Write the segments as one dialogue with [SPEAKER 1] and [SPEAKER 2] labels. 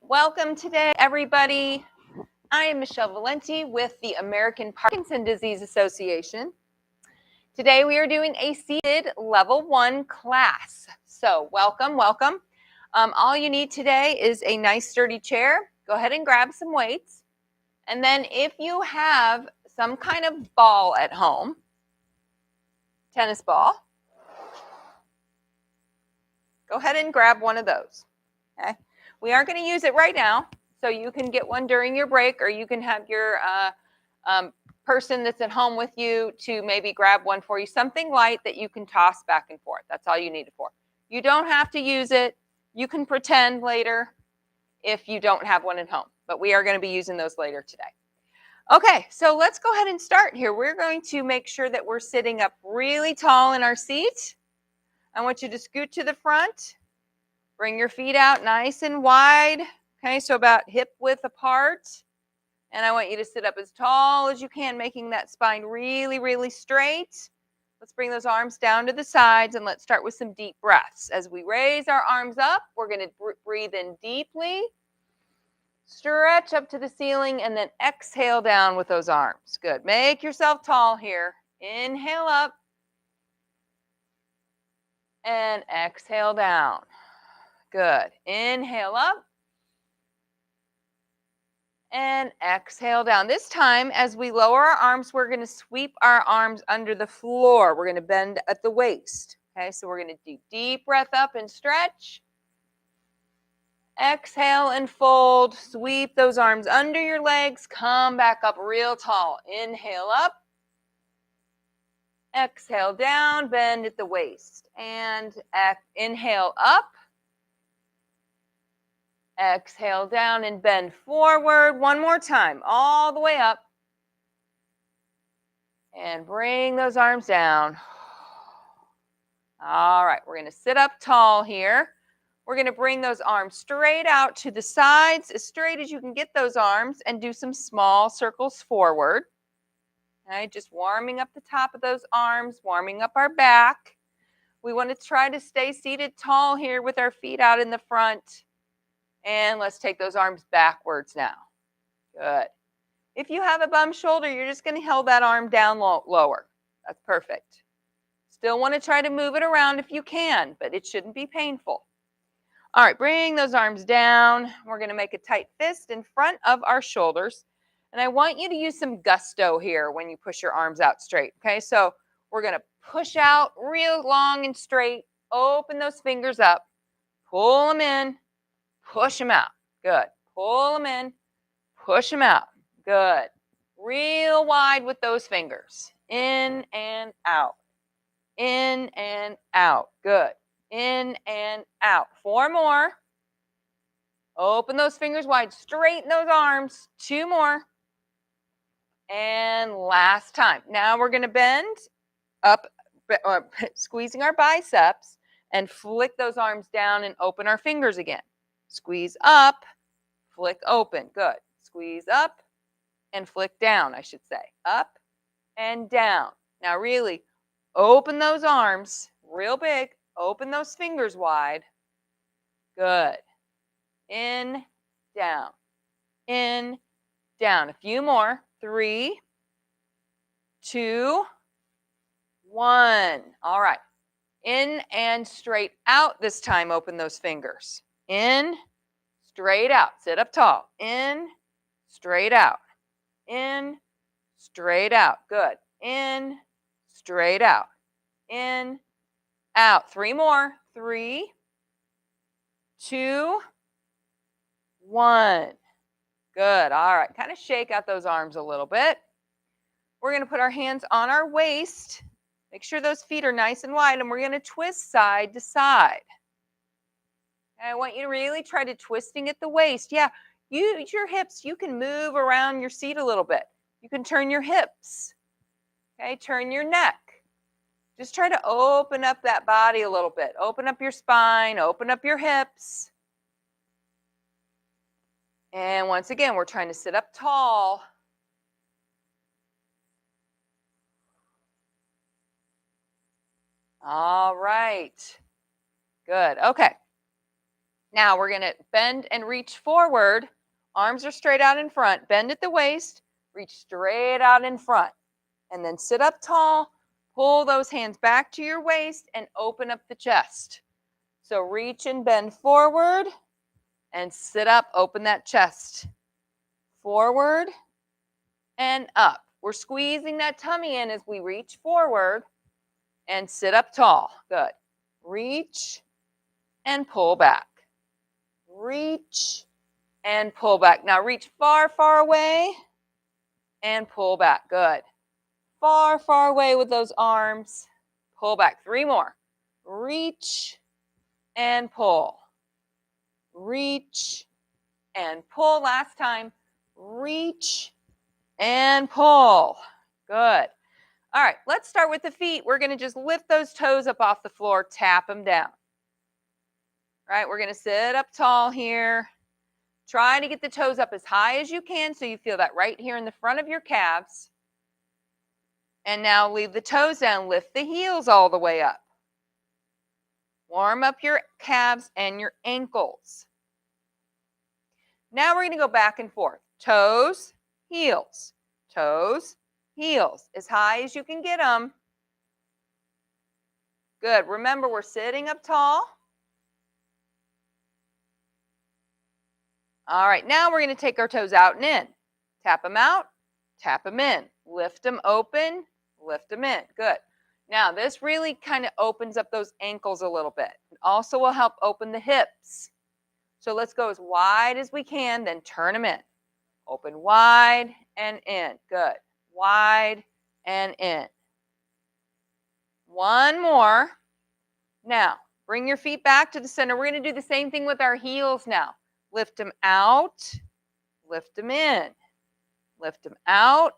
[SPEAKER 1] Welcome today, everybody. I am Michelle Valenti with the American Parkinson Disease Association. Today we are doing a seated level 1 class. So welcome. All you need today is a nice sturdy chair. Go ahead and grab some weights. And then if you have some kind of ball at home, tennis ball, go ahead and grab one of those. Okay? We aren't going to use it right now, so you can get one during your break, or you can have your person that's at home with you to maybe grab one for you, something light that you can toss back and forth. That's all you need it for. You don't have to use it. You can pretend later if you don't have one at home, but we are going to be using those later today. Okay, so let's go ahead and start here. We're going to make sure that we're sitting up really tall in our seat. I want you to scoot to the front. Bring your feet out nice and wide, okay, so about hip width apart. And I want you to sit up as tall as you can, making that spine really, really straight. Let's bring those arms down to the sides, and let's start with some deep breaths. As we raise our arms up, we're going to breathe in deeply, stretch up to the ceiling, and then exhale down with those arms. Good. Make yourself tall here. Inhale up, and exhale down. Good. Inhale up and exhale down. This time, as we lower our arms, we're going to sweep our arms under the floor. We're going to bend at the waist. Okay, so we're going to do deep breath up and stretch. Exhale and fold. Sweep those arms under your legs. Come back up real tall. Inhale up. Exhale down. Bend at the waist. And inhale up. Exhale down and bend forward. One more time, all the way up. And bring those arms down. All right, we're going to sit up tall here. We're going to bring those arms straight out to the sides, as straight as you can get those arms, and do some small circles forward. Okay, just warming up the top of those arms, warming up our back. We want to try to stay seated tall here with our feet out in the front. And let's take those arms backwards now. Good. If you have a bum shoulder, you're just going to hold that arm down lower. That's perfect. Still want to try to move it around if you can, but it shouldn't be painful. All right, bring those arms down. We're going to make a tight fist in front of our shoulders. And I want you to use some gusto here when you push your arms out straight. Okay, so we're going to push out real long and straight. Open those fingers up. Pull them in. Push them out. Good. Pull them in. Push them out. Good. Real wide with those fingers. In and out. In and out. Good. In and out. 4 more. Open those fingers wide. Straighten those arms. 2 more. And last time. Now we're going to bend up, squeezing our biceps, and flick those arms down and open our fingers again. Squeeze up, flick open. Good. Squeeze up and flick down, I should say. Up and down. Now really open those arms real big. Open those fingers wide. Good. In, down. In, down. A few more. 3, 2, 1. All right. In and straight out this time. Open those fingers. In, straight out. Sit up tall. In, straight out. In, straight out. Good. In, straight out. In, out. 3 more. 3, 2, 1. Good. All right. Kind of shake out those arms a little bit. We're going to put our hands on our waist. Make sure those feet are nice and wide, and we're going to twist side to side. I want you to really try to twisting at the waist. Yeah, use your hips. You can move around your seat a little bit. You can turn your hips. Okay, turn your neck. Just try to open up that body a little bit. Open up your spine. Open up your hips. And once again, we're trying to sit up tall. All right. Good. Okay. Now we're going to bend and reach forward. Arms are straight out in front. Bend at the waist. Reach straight out in front. And then sit up tall. Pull those hands back to your waist and open up the chest. So reach and bend forward and sit up. Open that chest. Forward and up. We're squeezing that tummy in as we reach forward and sit up tall. Good. Reach and pull back. Reach and pull back. Now reach far, far away and pull back. Good. Far, far away with those arms. Pull back. 3 more. Reach and pull. Reach and pull. Last time. Reach and pull. Good. All right, let's start with the feet. We're going to just lift those toes up off the floor, tap them down. All right, we're going to sit up tall here. Try to get the toes up as high as you can so you feel that right here in the front of your calves. And now leave the toes down. Lift the heels all the way up. Warm up your calves and your ankles. Now we're going to go back and forth. Toes, heels, toes, heels. As high as you can get them. Good. Remember, we're sitting up tall. All right, now we're going to take our toes out and in. Tap them out, tap them in. Lift them open, lift them in. Good. Now, this really kind of opens up those ankles a little bit. It also will help open the hips. So let's go as wide as we can, then turn them in. Open wide and in. Good. Wide and in. One more. Now, bring your feet back to the center. We're going to do the same thing with our heels now. Lift them out, lift them in. Lift them out,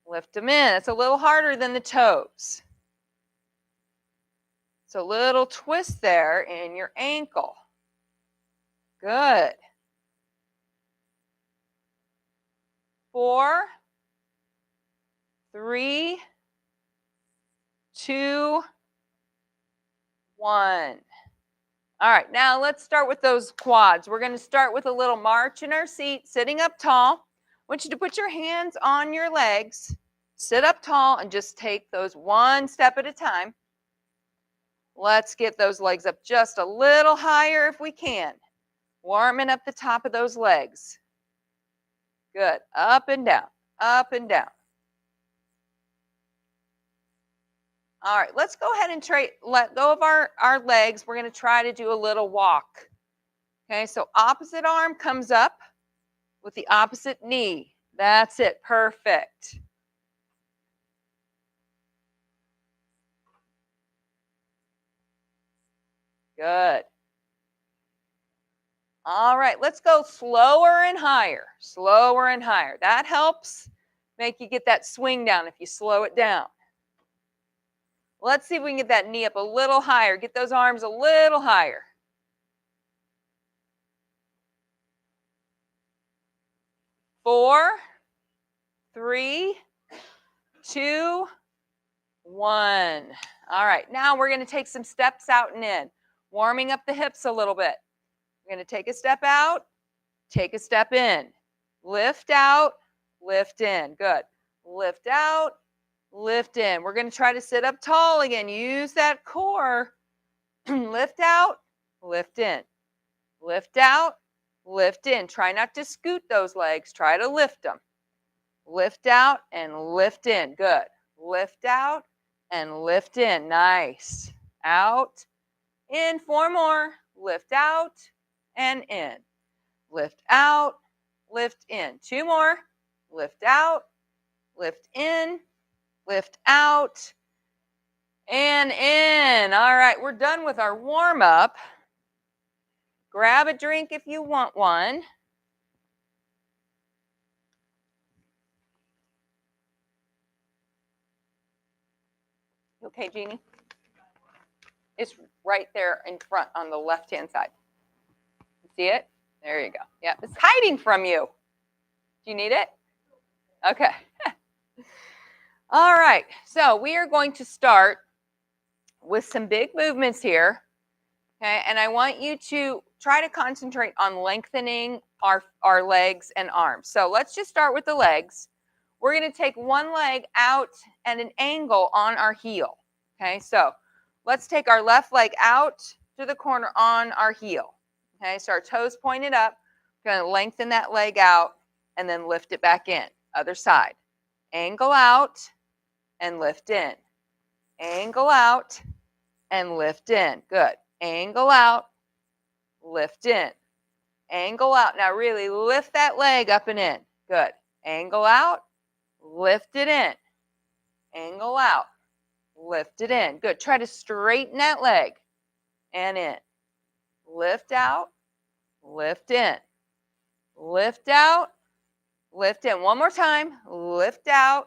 [SPEAKER 1] lift them in. It's a little harder than the toes. It's a little twist there in your ankle. Good. 4, 3, 2, 1. All right, now let's start with those quads. We're going to start with a little march in our seat, sitting up tall. I want you to put your hands on your legs, sit up tall, and just take those one step at a time. Let's get those legs up just a little higher if we can. Warming up the top of those legs. Good. Up and down, up and down. All right, let's go ahead and let go of our legs. We're going to try to do a little walk. Okay, so opposite arm comes up with the opposite knee. That's it. Perfect. Good. All right, let's go slower and higher. Slower and higher. That helps make you get that swing down if you slow it down. Let's see if we can get that knee up a little higher. Get those arms a little higher. Four, 3, 2, 1. All right, now we're going to take some steps out and in, warming up the hips a little bit. We're going to take a step out, take a step in. Lift out, lift in. Good. Lift out, lift in. We're going to try to sit up tall again. Use that core. Lift out, lift in. Lift out, lift in. Try not to scoot those legs. Try to lift them. Lift out and lift in. Good. Lift out and lift in. Nice. Out, in. 4 more. Lift out and in. Lift out, lift in. 2 more. Lift out, lift in. Lift out and in. All right, we're done with our warm up. Grab a drink if you want one. Okay, Jeannie? It's right there in front on the left-hand side. See it? There you go. Yeah, it's hiding from you. Do you need it? Okay. All right, so we are going to start with some big movements here. Okay, and I want you to try to concentrate on lengthening our legs and arms. So let's just start with the legs. We're going to take one leg out at an angle on our heel. Okay, so let's take our left leg out to the corner on our heel. Okay, so our toes pointed up. We're going to lengthen that leg out and then lift it back in. Other side. Angle out and lift in. Angle out and lift in. Good. Angle out, lift in. Angle out. Now really lift that leg up and in. Good. Angle out, lift it in. Angle out, lift it in. Good. Try to straighten that leg and in. Lift out, lift in. Lift out, lift in. One more time. Lift out,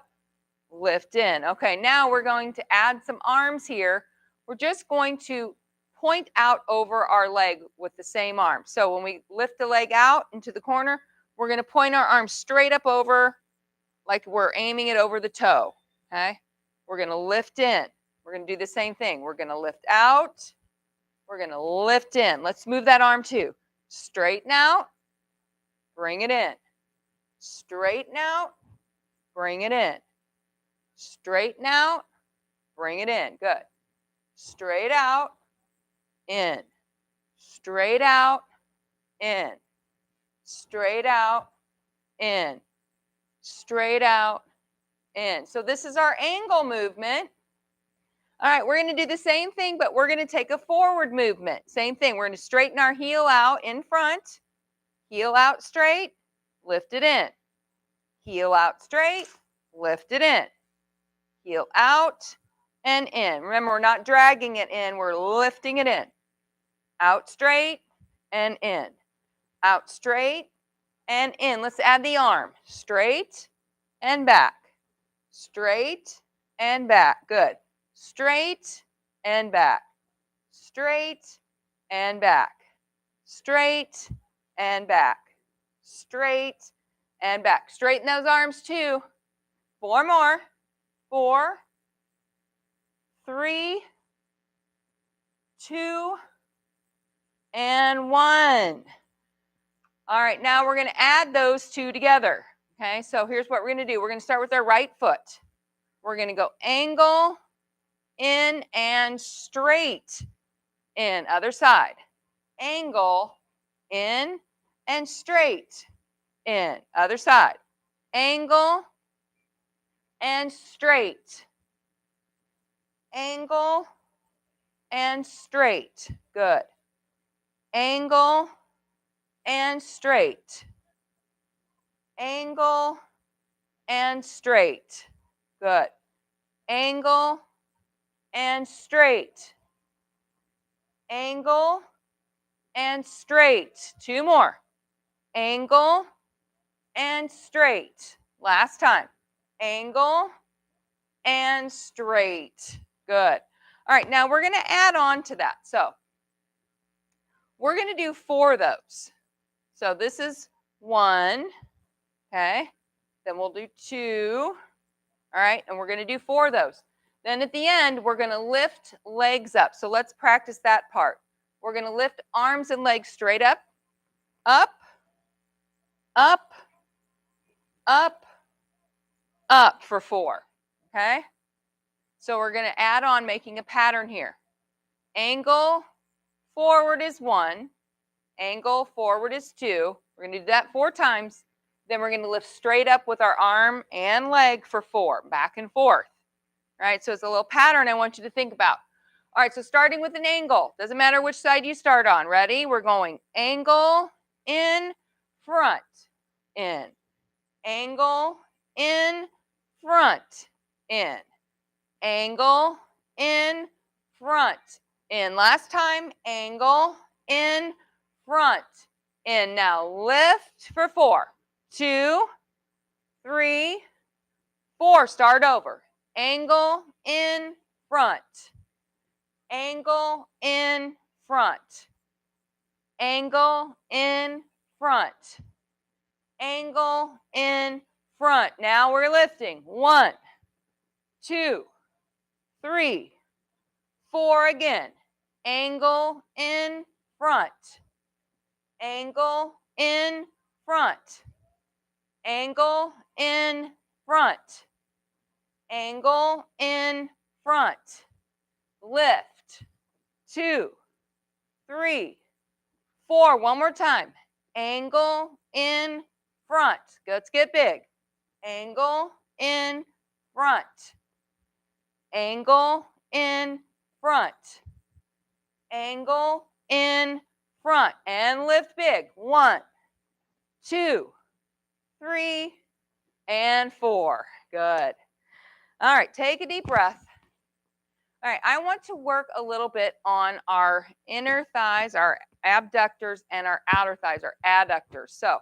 [SPEAKER 1] lift in. Okay, now we're going to add some arms here. We're just going to point out over our leg with the same arm. So when we lift the leg out into the corner, we're going to point our arm straight up over like we're aiming it over the toe. Okay? We're going to lift in. We're going to do the same thing. We're going to lift out. We're going to lift in. Let's move that arm too. Straighten out. Bring it in. Straighten out. Bring it in. Straighten out. Bring it in. Good. Straight out. In. Straight out. In. Straight out. In. Straight out. In. So this is our angle movement. All right, we're going to do the same thing, but we're going to take a forward movement. Same thing. We're going to straighten our heel out in front. Heel out straight. Lift it in. Heel out straight. Lift it in. Heel out and in. Remember, we're not dragging it in. We're lifting it in. Out straight and in. Out straight and in. Let's add the arm. Straight and back. Straight and back. Good. Straight and back. Straight and back. Straight and back. Straight and back. Straighten those arms too. 4 more. 4, 3, 2, and 1. All right, now we're going to add those two together. Okay, so here's what we're going to do. We're going to start with our right foot. We're going to go angle, in, and straight, in. Other side. Angle, in, and straight, in. Other side. Angle, and straight. Angle, and straight. Good. Angle, and straight. Angle, and straight. Good. Angle, and straight. Angle, and straight. 2 more. Angle, and straight. Last time. Angle, and straight. Good. All right, now we're going to add on to that. So we're going to do 4 of those. So this is 1, okay? Then we'll do 2, all right? And we're going to do 4 of those. Then at the end, we're going to lift legs up. So let's practice that part. We're going to lift arms and legs straight up, up, up, up, up for 4, okay? So we're going to add on, making a pattern here. Angle forward is 1. Angle forward is 2. We're going to do that 4 times. Then we're going to lift straight up with our arm and leg for 4, back and forth. All right, so it's a little pattern I want you to think about. All right, so starting with an angle. Doesn't matter which side you start on. Ready? We're going angle, in, front, in. Angle, in, front, in. Angle, in, front, in. Last time, angle, in, front, in. Now lift for 4. 2, 3, 4. Start over. Angle, in, front. Angle, in, front. Angle, in, front. Angle, in, front. Now we're lifting. 1, 2, 3, 4 again. Angle, in, front. angle in front, angle in front, angle in front, lift, 2, 3, 4, one more time, angle in front, let's get big, angle in front, angle in front, angle in front, and lift big, 1, 2, 3, and 4, good. All right, take a deep breath. All right, I want to work a little bit on our inner thighs, our abductors, and our outer thighs, our adductors. So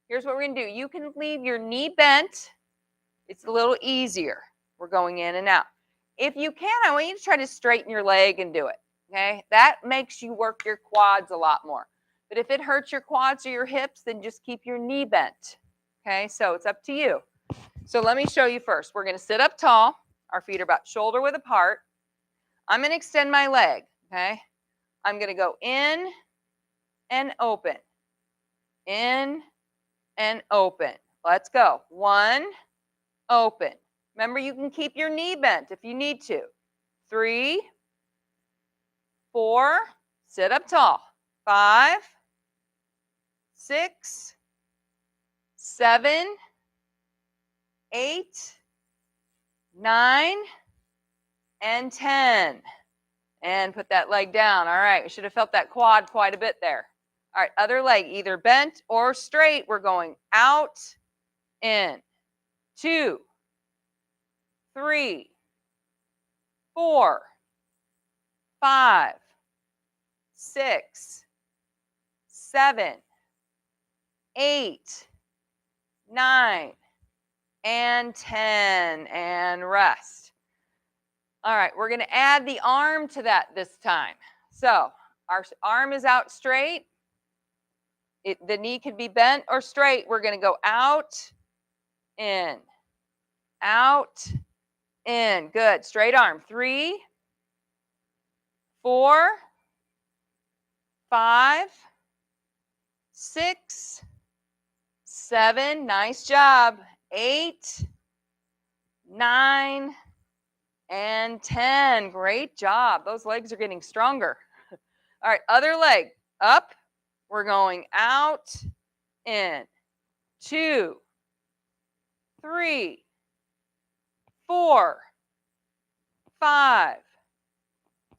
[SPEAKER 1] here's what we're gonna do. You can leave your knee bent. It's a little easier. We're going in and out. If you can, I want you to try to straighten your leg and do it, okay? That makes you work your quads a lot more. But if it hurts your quads or your hips, then just keep your knee bent, okay? So it's up to you. So let me show you first. We're gonna sit up tall. Our feet are about shoulder width apart. I'm going to extend my leg, okay? I'm going to go in and open, in and open. Let's go. 1, open. Remember, you can keep your knee bent if you need to. 3, 4, sit up tall. 5, 6, 7, 8, 9, and 10. And put that leg down. All right, we should have felt that quad quite a bit there. All right, other leg, either bent or straight. We're going out, in. 2, 3, 4, 5, 6, 7, 8, 9, and 10. And rest. All right, we're going to add the arm to that this time. So our arm is out straight. The knee could be bent or straight. We're going to go out, in, out, in. Good. Straight arm. 3, 4, 5, 6, 7. Nice job. 8, 9, and 10. Great job. Those legs are getting stronger. All right, other leg. Up. We're going out, in. 2, 3, 4, 5,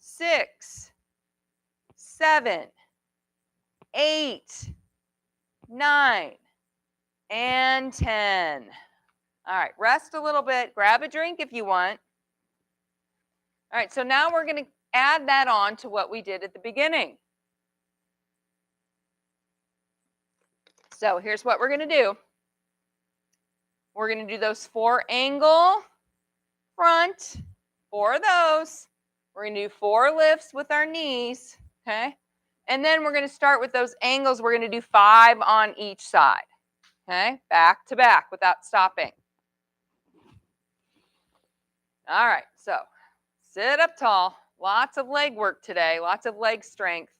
[SPEAKER 1] 6, 7, 8, 9, and 10. All right, rest a little bit. Grab a drink if you want. All right, so now we're going to add that on to what we did at the beginning. So here's what we're going to do. We're going to do those 4 angle front, 4 of those. We're going to do 4 lifts with our knees, okay? And then we're going to start with those angles. We're going to do 5 on each side, okay? Back to back without stopping. All right, so sit up tall. Lots of leg work today, lots of leg strength.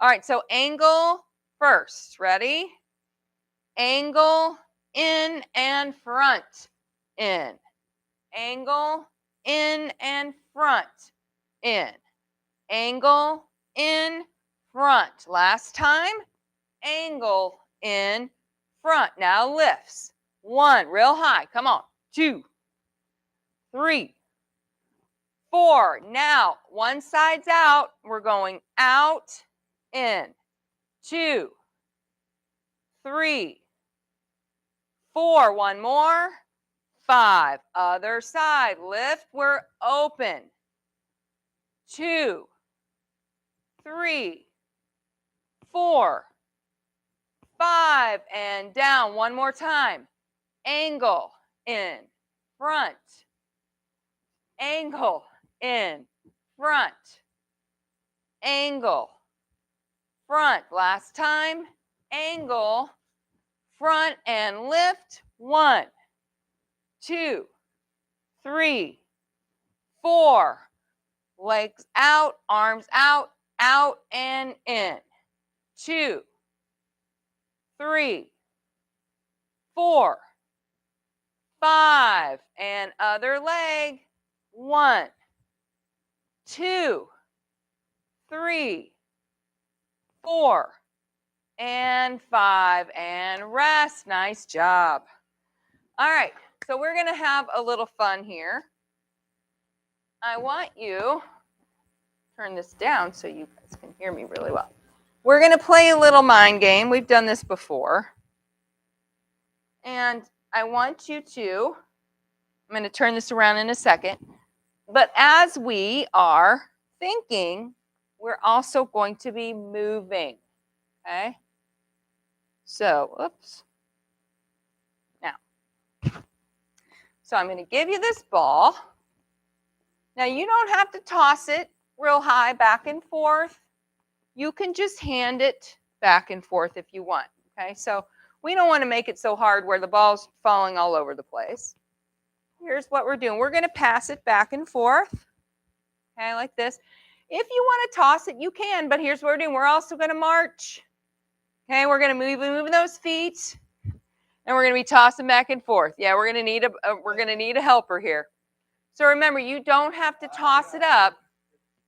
[SPEAKER 1] All right, so angle first. Ready? Angle in and front, in. Angle in and front, in. Angle in front. Last time, angle in front. Now lifts. 1, real high. Come on. 2, 3, 4. Now, one side's out. We're going out, in. 2, 3, 4. One more. 5. Other side. Lift. We're open. 2, 3, 4, 5. And down. One more time. Angle in front. Angle in front. Angle front. Last time. Angle front and lift. 1, 2, 3, 4. Legs out, arms out, out and in. 2, 3, 4, 5, and other leg. 1, 2, 3, 4, and 5, and rest. Nice job. All right, so we're going to have a little fun here. I want you turn this down so you guys can hear me really well. We're going to play a little mind game. We've done this before. And I want you to, I'm going to turn this around in a second, but as we are thinking, we're also going to be moving, okay? So, oops. Now, so I'm going to give you this ball. Now, you don't have to toss it real high back and forth. You can just hand it back and forth if you want, okay? So we don't want to make it so hard where the ball's falling all over the place. Here's what we're doing. We're going to pass it back and forth, okay, like this. If you want to toss it, you can, but here's what we're doing. We're also going to march, okay? We're going to move those feet, and we're going to be tossing back and forth. Yeah, we're going to need a helper here. So remember, you don't have to toss it up.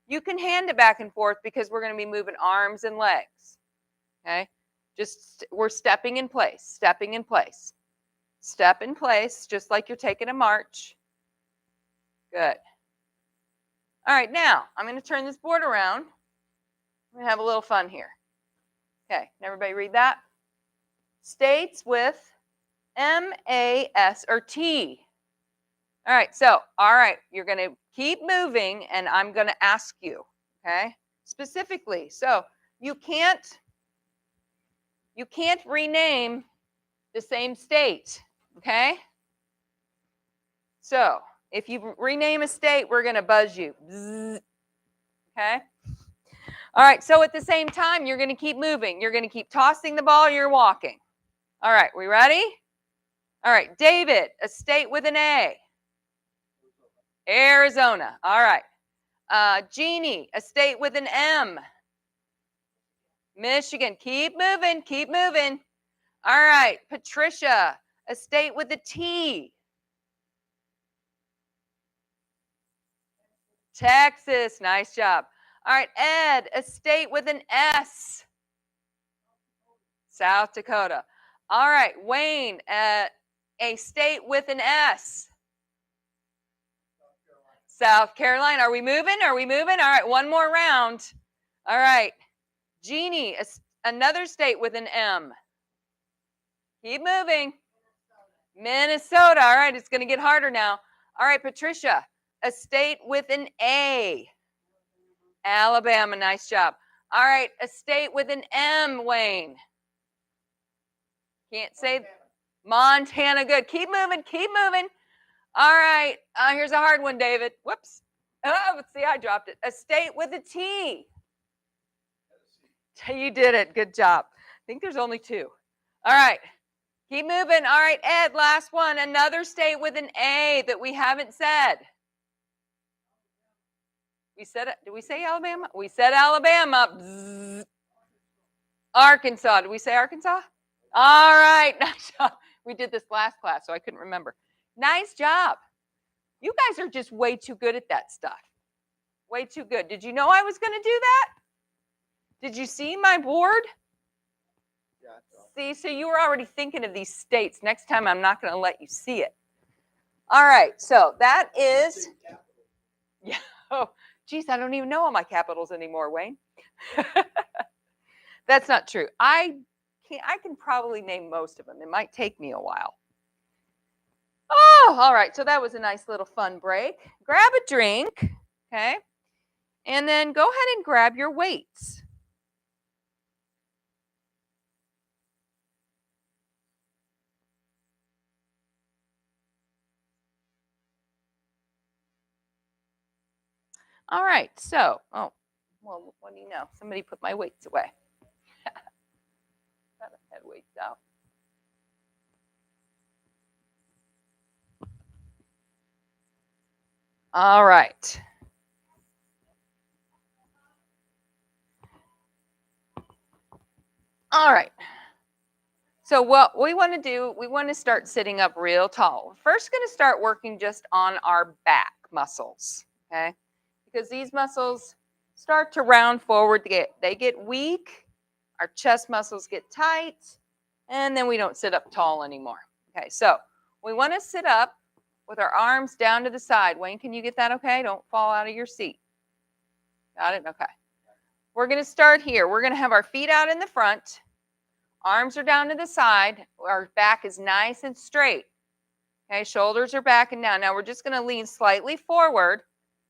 [SPEAKER 1] You can hand it back and forth because we're going to be moving arms and legs, okay? Just, we're stepping in place, stepping in place. Step in place, just like you're taking a march. Good. All right, now, I'm going to turn this board around. We're going to have a little fun here. Okay, can everybody read that? States with M-A-S or T. All right, so, you're going to keep moving, and I'm going to ask you, okay, specifically. So, you can't rename the same state, okay? So, if you rename a state, we're going to buzz you, bzz, okay? All right, so at the same time, you're going to keep moving. You're going to keep tossing the ball, you're walking. All right, we ready? All right, David, a state with an A. Arizona. All right. Jeannie, a state with an M. Michigan. Keep moving, keep moving. All right, Patricia, a state with a T. Texas. Nice job. All right, Ed, a state with an S. South Dakota. All right, Wayne, a state with an S. South Carolina. Are we moving? Are we moving? All right, one more round. All right. Jeannie, another state with an M. Keep moving. Minnesota. All right, it's going to get harder now. All right, Patricia, a state with an A. Alabama. Nice job. All right, a state with an M, Wayne. Can't say Montana. Good. Keep moving. Keep moving. All right. Here's a hard one, David. Whoops. Oh, let's see. I dropped it. A state with a T. You did it. Good job. I think there's only 2. All right. Keep moving. All right, Ed, last one. Another state with an A that we haven't said. We said it. Did we say Alabama? We said Alabama. Bzz. Arkansas. Did we say Arkansas? All right. Nice job. We did this last class, so I couldn't remember. Nice job. You guys are just way too good at that stuff. Way too good. Did you know I was going to do that? Did you see my board? Yeah. See, so you were already thinking of these states. Next time, I'm not going to let you see it. All right. So that is. Yeah. Oh, geez, I don't even know all my capitals anymore, Wayne. That's not true. I can probably name most of them. It might take me a while. Oh, all right. So that was a nice little fun break. Grab a drink, okay? And then go ahead and grab your weights. All right. So, oh, well, what do you know? Somebody put my weights away. Thought I had weights out. All right. All right. So what we want to do, we want to start sitting up real tall. We're first going to start working just on our back muscles, okay? Because these muscles start to round forward, they get weak, our chest muscles get tight, and then we don't sit up tall anymore. Okay, so we want to sit up with our arms down to the side. Wayne, can you get that okay? Don't fall out of your seat. Got it? Okay. We're going to start here. We're going to have our feet out in the front. Arms are down to the side. Our back is nice and straight. Okay, shoulders are back and down. Now we're just going to lean slightly forward.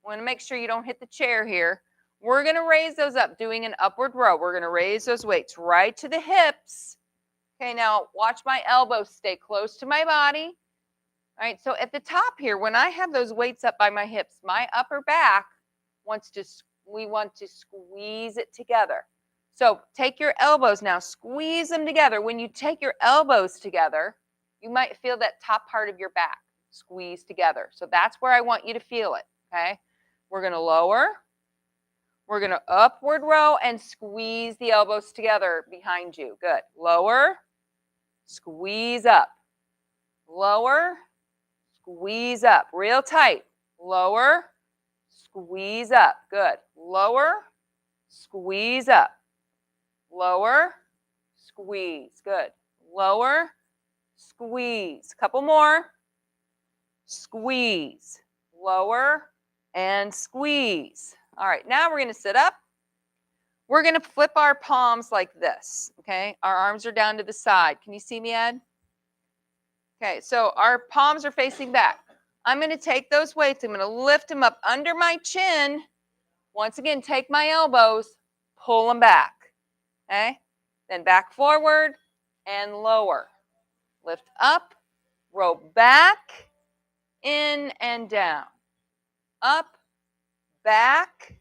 [SPEAKER 1] We want to make sure you don't hit the chair here. We're going to raise those up, doing an upward row. We're going to raise those weights right to the hips. Okay, now watch my elbows stay close to my body. All right, so at the top here, when I have those weights up by my hips, my upper back we want to squeeze it together. So take your elbows now, squeeze them together. When you take your elbows together, you might feel that top part of your back squeeze together. So that's where I want you to feel it, okay? We're going to lower. We're going to upward row and squeeze the elbows together behind you. Good. Lower, squeeze up. Lower, squeeze up. Real tight. Lower, squeeze up. Good. Lower, squeeze up. Lower, squeeze. Good. Lower, squeeze. Couple more. Squeeze. Lower and squeeze. All right, now we're going to sit up. We're going to flip our palms like this, okay? Our arms are down to the side. Can you see me, Ed? Okay, so our palms are facing back. I'm going to take those weights. I'm going to lift them up under my chin. Once again, take my elbows, pull them back, okay? Then back forward and lower. Lift up, row back, in and down. Up, back,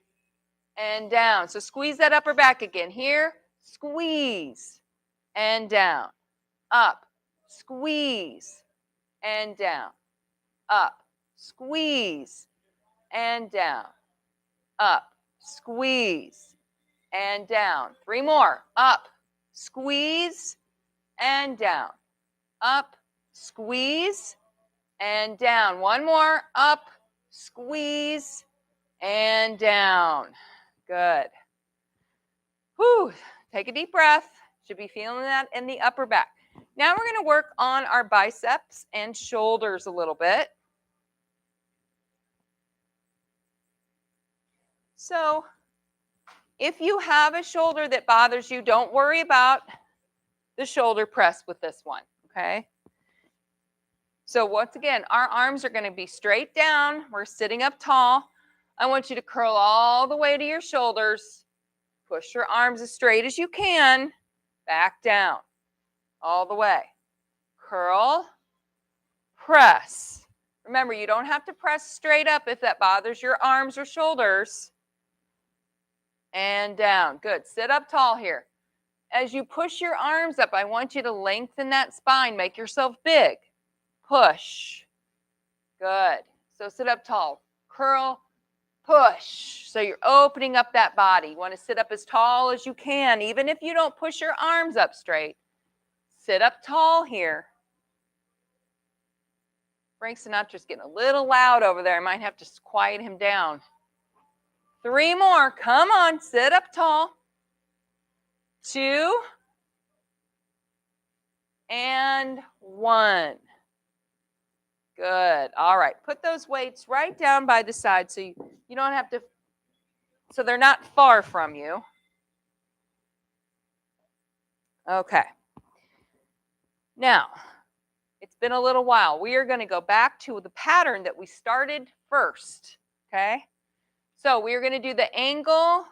[SPEAKER 1] and down. So squeeze that upper back again. Here, squeeze, and down. Up, squeeze, and down. Up, squeeze, and down. Up, squeeze, and down. 3 more. Up, squeeze, and down. Up, squeeze, and down. 1 more. Up, squeeze, and down. Good. Whew. Take a deep breath. Should be feeling that in the upper back. Now we're going to work on our biceps and shoulders a little bit. So if you have a shoulder that bothers you, don't worry about the shoulder press with this one, okay? So once again, our arms are going to be straight down. We're sitting up tall. I want you to curl all the way to your shoulders. Push your arms as straight as you can. Back down. All the way. Curl. Press. Remember, you don't have to press straight up if that bothers your arms or shoulders. And down. Good. Sit up tall here. As you push your arms up, I want you to lengthen that spine. Make yourself big. Push. Good. So sit up tall. Curl. Push. So you're opening up that body. You want to sit up as tall as you can, even if you don't push your arms up straight. Sit up tall here. Frank Sinatra's getting a little loud over there. I might have to quiet him down. 3 more. Come on. Sit up tall. 2 and 1. Good. All right. Put those weights right down by the side so you don't have to, so they're not far from you. Okay. Now, it's been a little while. We are going to go back to the pattern that we started first. Okay. So we are going to do the angle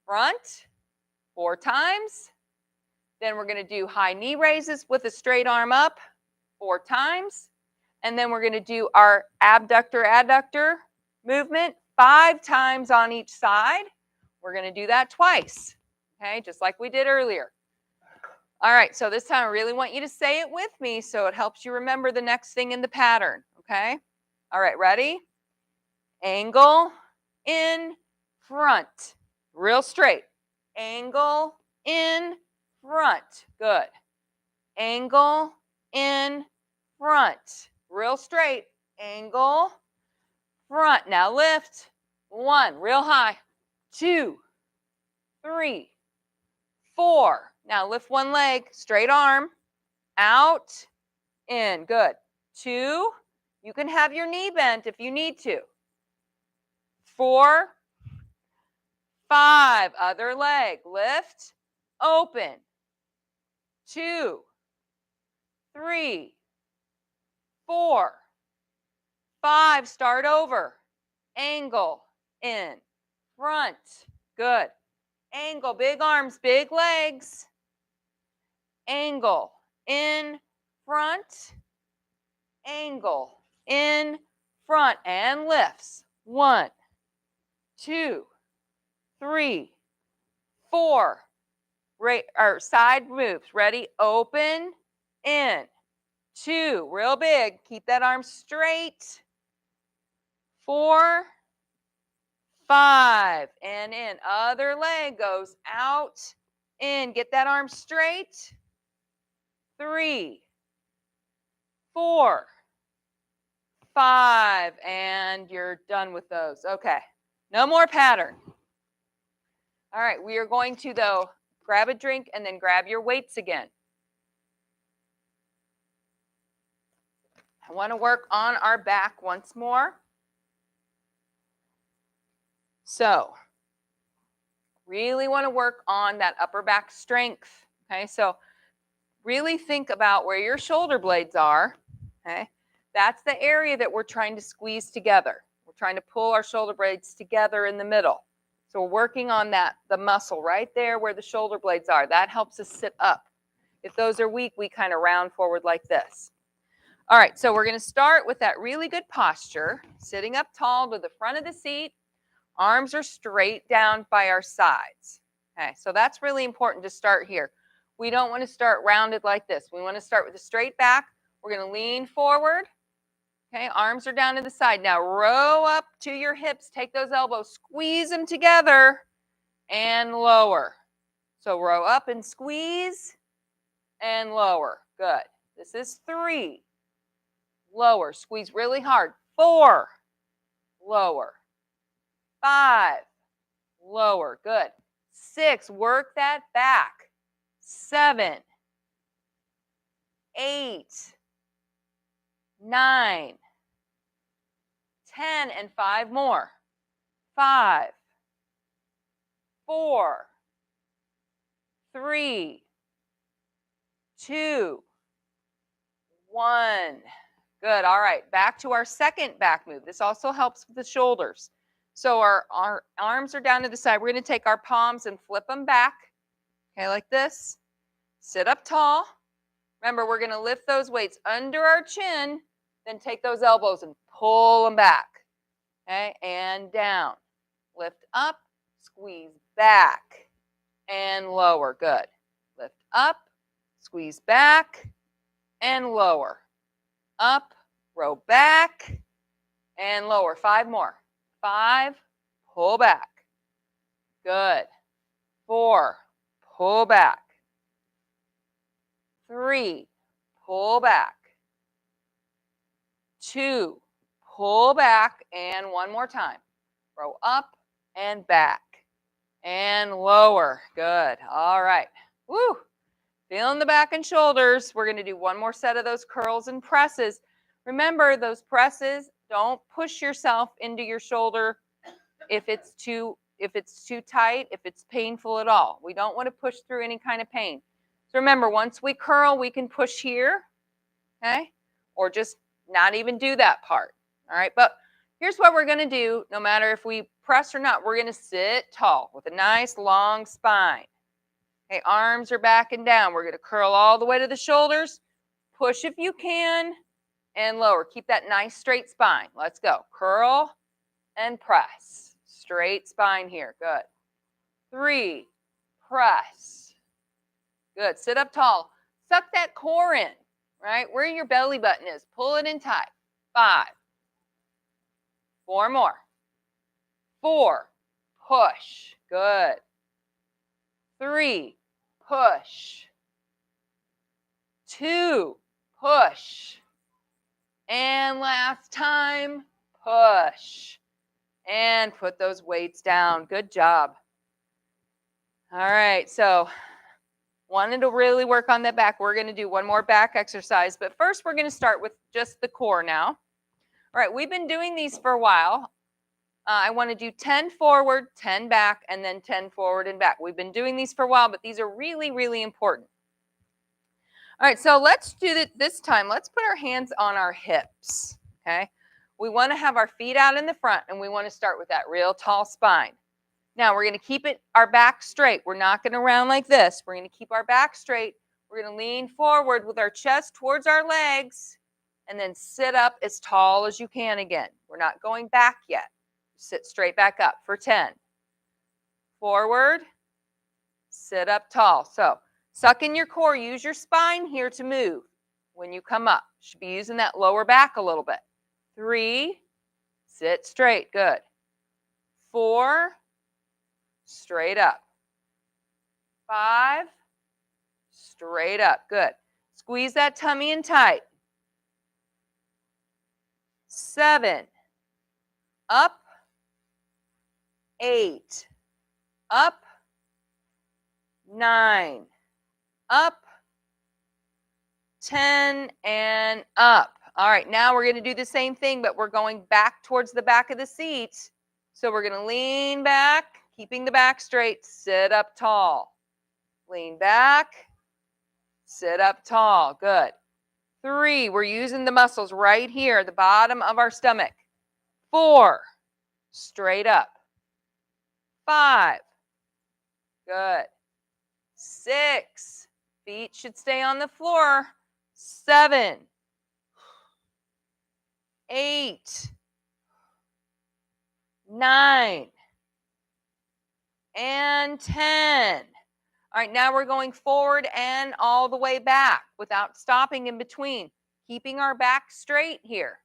[SPEAKER 1] front 4 times. Then we're going to do high knee raises with a straight arm up 4 times. And then we're going to do our abductor-adductor movement 5 times on each side. We're going to do that twice, okay, just like we did earlier. All right, so this time I really want you to say it with me so it helps you remember the next thing in the pattern, okay? All right, ready? Angle in front, real straight. Angle in front, good. Angle in front. Real straight. Angle, front. Now lift. 1, real high. 2, 3, 4. Now lift one leg, straight arm, out, in. Good. 2. You can have your knee bent if you need to. 4, 5. Other leg. Lift, open. 2, 3, 4, 5. Start over. Angle, in, front. Good. Angle, big arms, big legs. Angle, in, front. Angle, in, front, and lifts. 1, 2, 3, 4. Side moves. Ready? Open, in. 2, real big. Keep that arm straight. 4, 5, and in. Other leg goes out, in. Get that arm straight. 3, 4, 5, and you're done with those. Okay, no more pattern. All right, we are going to, though, grab a drink and then grab your weights again. I want to work on our back once more. So, really want to work on that upper back strength. Okay, so really think about where your shoulder blades are. Okay, that's the area that we're trying to squeeze together. We're trying to pull our shoulder blades together in the middle. So we're working on that, the muscle right there where the shoulder blades are. That helps us sit up. If those are weak, we kind of round forward like this. All right, so we're going to start with that really good posture, sitting up tall to the front of the seat. Arms are straight down by our sides. Okay, so that's really important to start here. We don't want to start rounded like this. We want to start with a straight back. We're going to lean forward. Okay, arms are down to the side. Now row up to your hips. Take those elbows, squeeze them together, and lower. So row up and squeeze, and lower. Good. This is 3. Lower. Squeeze really hard. 4. Lower. 5. Lower. Good. 6. Work that back. 7. 8. 9. 10, and 5 more. 5. 4. 3. 2. 1. Good. All right. Back to our second back move. This also helps with the shoulders. So our arms are down to the side. We're going to take our palms and flip them back. Okay, like this. Sit up tall. Remember, we're going to lift those weights under our chin, then take those elbows and pull them back. Okay, and down. Lift up, squeeze back, and lower. Good. Lift up, squeeze back, and lower. Up, row back, and lower. 5 more. 5, pull back. Good. 4, pull back. 3, pull back. 2, pull back, and one more time. Row up and back and lower. Good. All right. Woo. Feeling the back and shoulders. We're going to do one more set of those curls and presses. Remember, those presses, don't push yourself into your shoulder if it's too tight, if it's painful at all. We don't want to push through any kind of pain. So remember, once we curl, we can push here, okay? Or just not even do that part. All right, but here's what we're going to do. No matter if we press or not, we're going to sit tall with a nice long spine. Okay, arms are back and down. We're going to curl all the way to the shoulders. Push if you can, and lower. Keep that nice straight spine. Let's go. Curl and press. Straight spine here. Good. 3, press. Good. Sit up tall. Suck that core in, right? Where your belly button is. Pull it in tight. 5. 4 more. 4, push. Good. 3, push. 2, push. And last time, push. And put those weights down. Good job. All right, so wanted to really work on that back. We're going to do one more back exercise, but first we're going to start with just the core now. All right, we've been doing these for a while. I want to do 10 forward, 10 back, and then 10 forward and back. We've been doing these for a while, but these are really, really important. All right, so let's do it this time. Let's put our hands on our hips, okay? We want to have our feet out in the front, and we want to start with that real tall spine. Now, we're going to keep our back straight. We're not going to round like this. We're going to keep our back straight. We're going to lean forward with our chest towards our legs, and then sit up as tall as you can again. We're not going back yet. Sit straight back up for 10. Forward, sit up tall. So, suck in your core. Use your spine here to move when you come up. You should be using that lower back a little bit. 3, sit straight. Good. 4, straight up. 5, straight up. Good. Squeeze that tummy in tight. 7, up. 8, up. 9, up. 10, and up. All right, now we're going to do the same thing, but we're going back towards the back of the seat. So we're going to lean back, keeping the back straight, sit up tall. Lean back, sit up tall. Good. 3, we're using the muscles right here, the bottom of our stomach. 4, straight up. 5, good. 6, feet should stay on the floor. 7, 8, 9, and 10. All right, now we're going forward and all the way back without stopping in between, keeping our back straight here.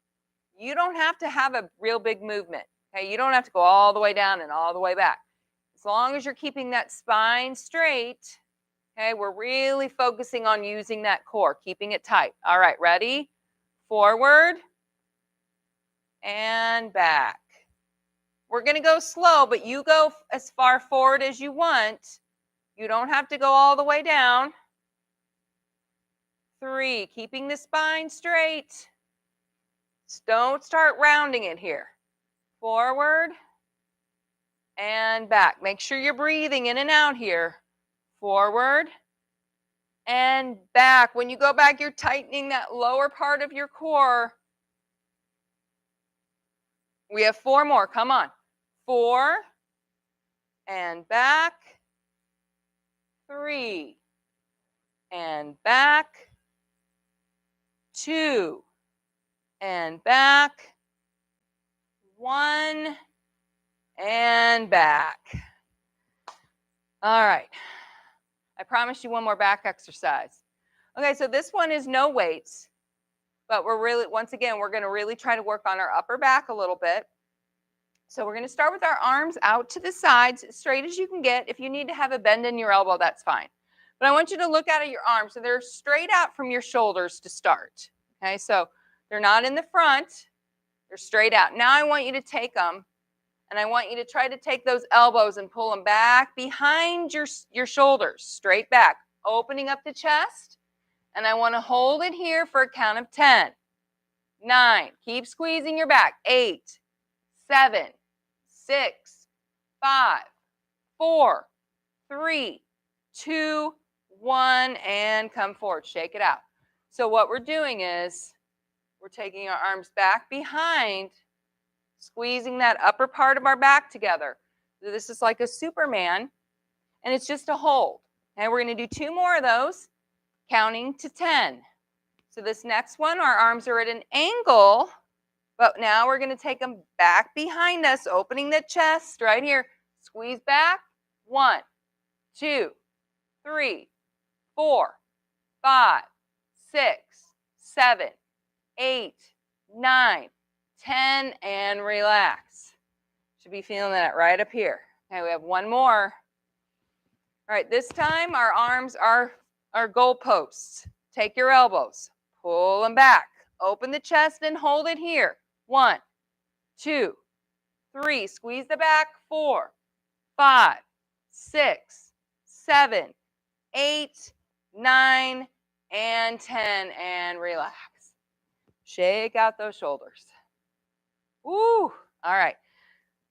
[SPEAKER 1] You don't have to have a real big movement. Okay, you don't have to go all the way down and all the way back. As long as you're keeping that spine straight, okay, we're really focusing on using that core, keeping it tight. All right, ready? Forward and back. We're going to go slow, but you go as far forward as you want. You don't have to go all the way down. 3, keeping the spine straight. Don't start rounding it here. Forward and back. Make sure you're breathing in and out here. Forward and back. When you go back, you're tightening that lower part of your core. We have 4 more. Come on. 4 and back. 3 and back. 2 and back. 1 and back. All right. I promised you one more back exercise. Okay, so this one is no weights, but once again, we're going to really try to work on our upper back a little bit. So we're going to start with our arms out to the sides, as straight as you can get. If you need to have a bend in your elbow, that's fine. But I want you to look out at your arms. So they're straight out from your shoulders to start. Okay, so they're not in the front. They're straight out. Now I want you to take them, and I want you to try to take those elbows and pull them back behind your shoulders, straight back, opening up the chest. And I want to hold it here for a count of 10, 9. Keep squeezing your back. 8, 7, 6, 5, 4, 3, 2, 1, and come forward. Shake it out. So what we're doing is we're taking our arms back behind, squeezing that upper part of our back together. So this is like a Superman, and it's just a hold. And we're going to do 2 more of those, counting to 10. So this next one, our arms are at an angle, but now we're going to take them back behind us, opening the chest right here. Squeeze back. 1, 2, 3, 4, 5, 6, 7, 8, 9, 10, and relax. Should be feeling that right up here. Okay, we have 1 more. All right, this time our arms are goal posts. Take your elbows, pull them back, open the chest and hold it here. 1, 2, 3, squeeze the back. 4, 5, 6, 7, 8, 9, and 10, and relax. Shake out those shoulders. Woo! All right.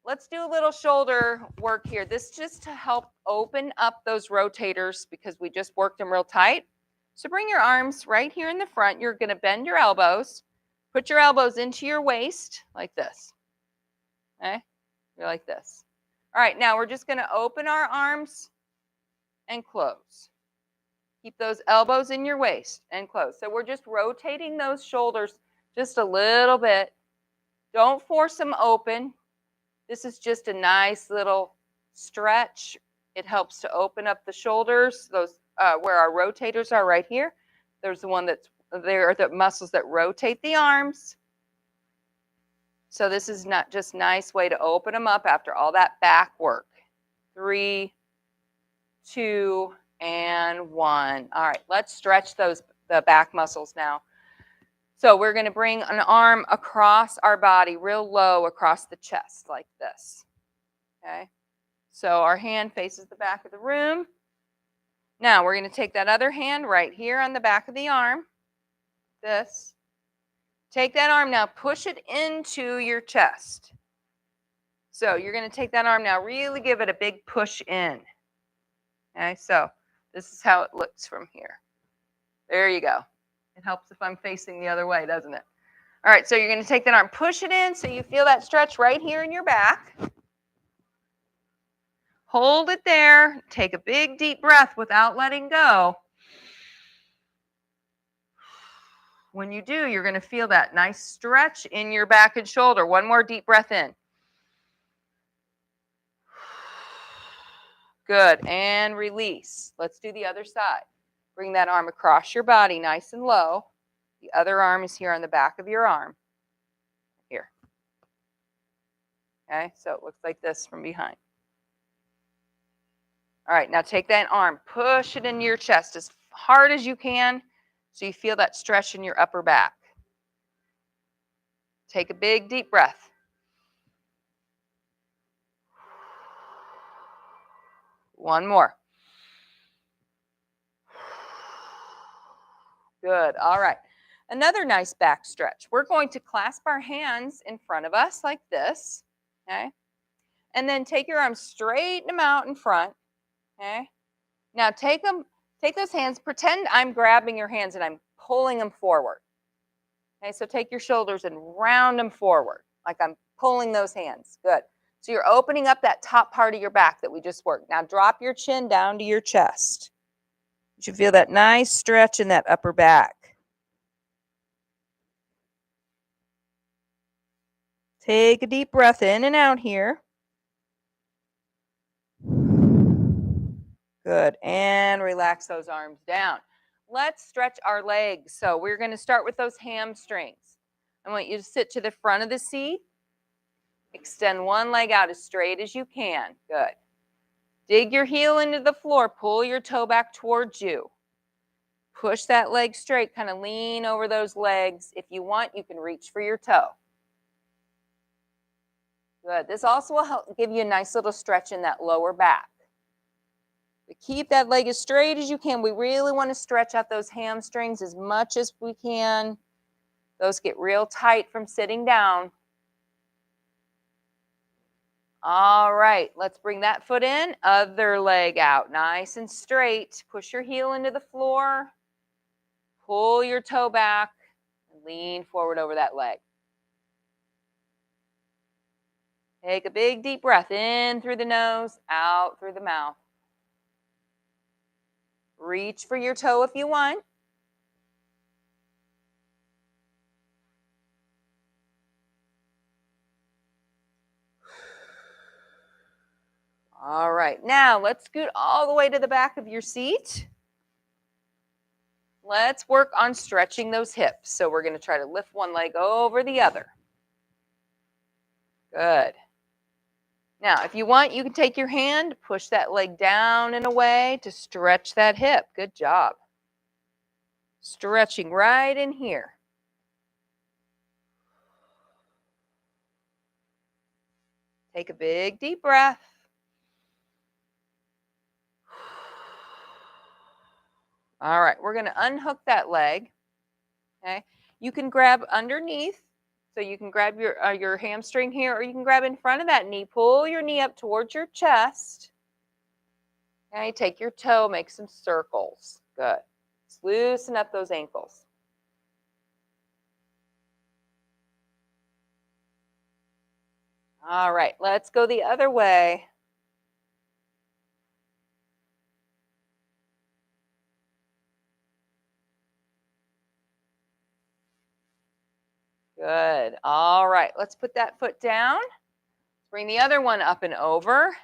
[SPEAKER 1] Let's do a little shoulder work here. This is just to help open up those rotators because we just worked them real tight. So bring your arms right here in the front. You're going to bend your elbows. Put your elbows into your waist like this. Okay? You're like this. All right, now we're just going to open our arms and close. Keep those elbows in your waist and close. So we're just rotating those shoulders just a little bit. Don't force them open. This is just a nice little stretch. It helps to open up the shoulders, those where our rotators are right here. There's the one that's there are the muscles that rotate the arms. So this is not just a nice way to open them up after all that back work. 3, 2, and 1. All right, let's stretch the back muscles now. So we're going to bring an arm across our body, real low across the chest like this. Okay? So our hand faces the back of the room. Now we're going to take that other hand right here on the back of the arm. This. Take that arm now, push it into your chest. So you're going to take that arm now, really give it a big push in. Okay, so this is how it looks from here. There you go. It helps if I'm facing the other way, doesn't it? All right, so you're going to take that arm, push it in so you feel that stretch right here in your back. Hold it there. Take a big, deep breath without letting go. When you do, you're going to feel that nice stretch in your back and shoulder. One more deep breath in. Good, and release. Let's do the other side. Bring that arm across your body nice and low. The other arm is here on the back of your arm. Here. Okay, so it looks like this from behind. All right, now take that arm, push it into your chest as hard as you can so you feel that stretch in your upper back. Take a big, deep breath. One more. Good. All right. Another nice back stretch. We're going to clasp our hands in front of us like this. Okay. And then take your arms, straighten them out in front. Okay. Now take those hands, pretend I'm grabbing your hands and I'm pulling them forward. Okay. So take your shoulders and round them forward like I'm pulling those hands. Good. So you're opening up that top part of your back that we just worked. Now drop your chin down to your chest. You should feel that nice stretch in that upper back. Take a deep breath in and out here. Good. And relax those arms down. Let's stretch our legs. So we're going to start with those hamstrings. I want you to sit to the front of the seat. Extend one leg out as straight as you can. Good. Dig your heel into the floor. Pull your toe back towards you. Push that leg straight. Kind of lean over those legs. If you want, you can reach for your toe. Good. This also will help give you a nice little stretch in that lower back. But keep that leg as straight as you can. We really want to stretch out those hamstrings as much as we can. Those get real tight from sitting down. All right, let's bring that foot in, other leg out, nice and straight. Push your heel into the floor. Pull your toe back and lean forward over that leg. Take a big deep breath in through the nose, out through the mouth. Reach for your toe if you want. All right, now let's scoot all the way to the back of your seat. Let's work on stretching those hips. So we're going to try to lift one leg over the other. Good. Now, if you want, you can take your hand, push that leg down and away to stretch that hip. Good job. Stretching right in here. Take a big deep breath. All right, we're going to unhook that leg. Okay, you can grab underneath, so you can grab your hamstring here, or you can grab in front of that knee. Pull your knee up towards your chest. Okay, take your toe, make some circles. Good. Just loosen up those ankles. All right, let's go the other way. Good. All right, let's put that foot down. Bring the other one up and over.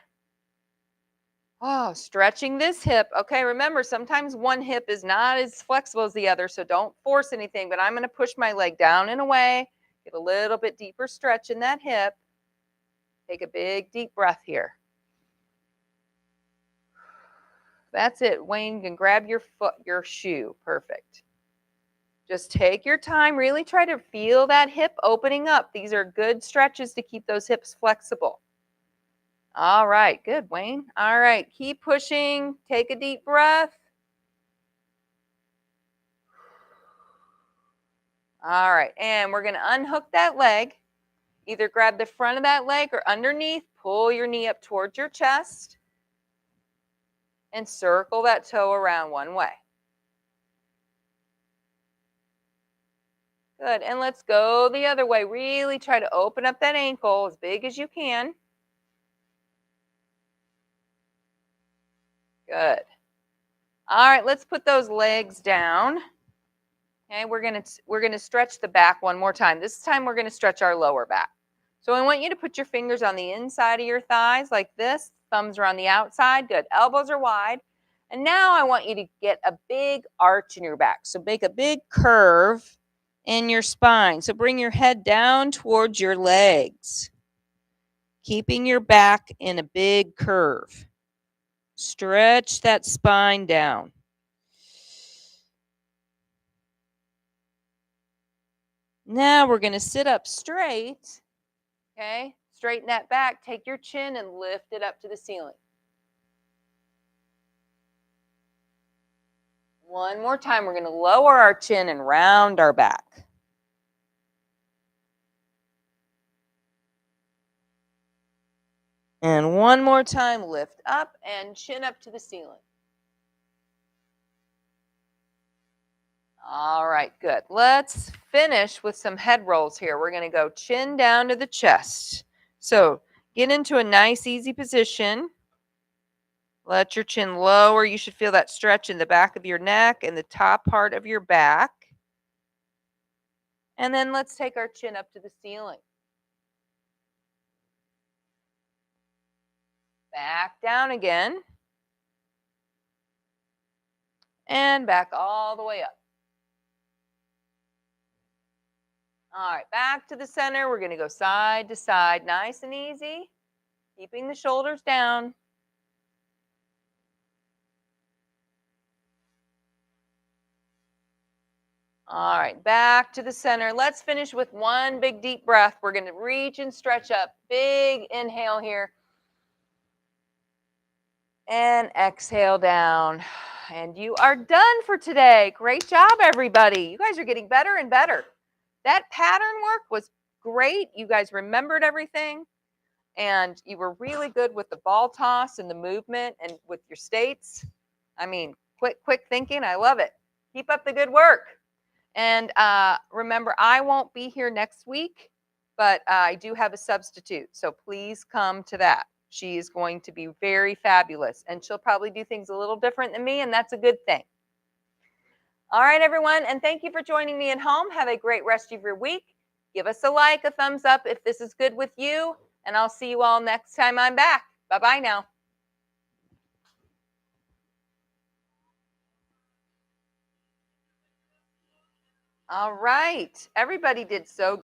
[SPEAKER 1] Oh, stretching this hip. Okay, remember, sometimes one hip is not as flexible as the other, so don't force anything, but I'm going to push my leg down and away, get a little bit deeper stretch in that hip. Take a big deep breath here. That's it. Wayne, you can grab your foot, your shoe. Perfect. Just take your time. Really try to feel that hip opening up. These are good stretches to keep those hips flexible. All right. Good, Wayne. All right. Keep pushing. Take a deep breath. All right. And we're going to unhook that leg. Either grab the front of that leg or underneath. Pull your knee up towards your chest. And circle that toe around one way. Good. And let's go the other way. Really try to open up that ankle as big as you can. Good. All right, let's put those legs down. Okay, we're gonna stretch the back one more time. This time we're gonna stretch our lower back. So I want you to put your fingers on the inside of your thighs like this. Thumbs are on the outside. Good. Elbows are wide. And now I want you to get a big arch in your back. So make a big curve in your spine. So bring your head down towards your legs, keeping your back in a big curve. Stretch that spine down. Now we're going to sit up straight. Okay, straighten that back. Take your chin and lift it up to the ceiling. One more time. We're going to lower our chin and round our back. And one more time. Lift up and chin up to the ceiling. All right, good. Let's finish with some head rolls here. We're going to go chin down to the chest. So get into a nice, easy position. Let your chin lower. You should feel that stretch in the back of your neck and the top part of your back. And then let's take our chin up to the ceiling. Back down again. And back all the way up. All right, back to the center. We're going to go side to side, nice and easy, keeping the shoulders down. All right, back to the center. Let's finish with one big deep breath. We're going to reach and stretch up. Big inhale here. And exhale down. And you are done for today. Great job, everybody. You guys are getting better and better. That pattern work was great. You guys remembered everything. And you were really good with the ball toss and the movement and with your states. I mean, quick thinking. I love it. Keep up the good work. And remember, I won't be here next week, but I do have a substitute. So please come to that. She is going to be very fabulous, and she'll probably do things a little different than me, and that's a good thing. All right, everyone, and thank you for joining me at home. Have a great rest of your week. Give us a like, a thumbs up if this is good with you, and I'll see you all next time I'm back. Bye-bye now. All right, everybody did so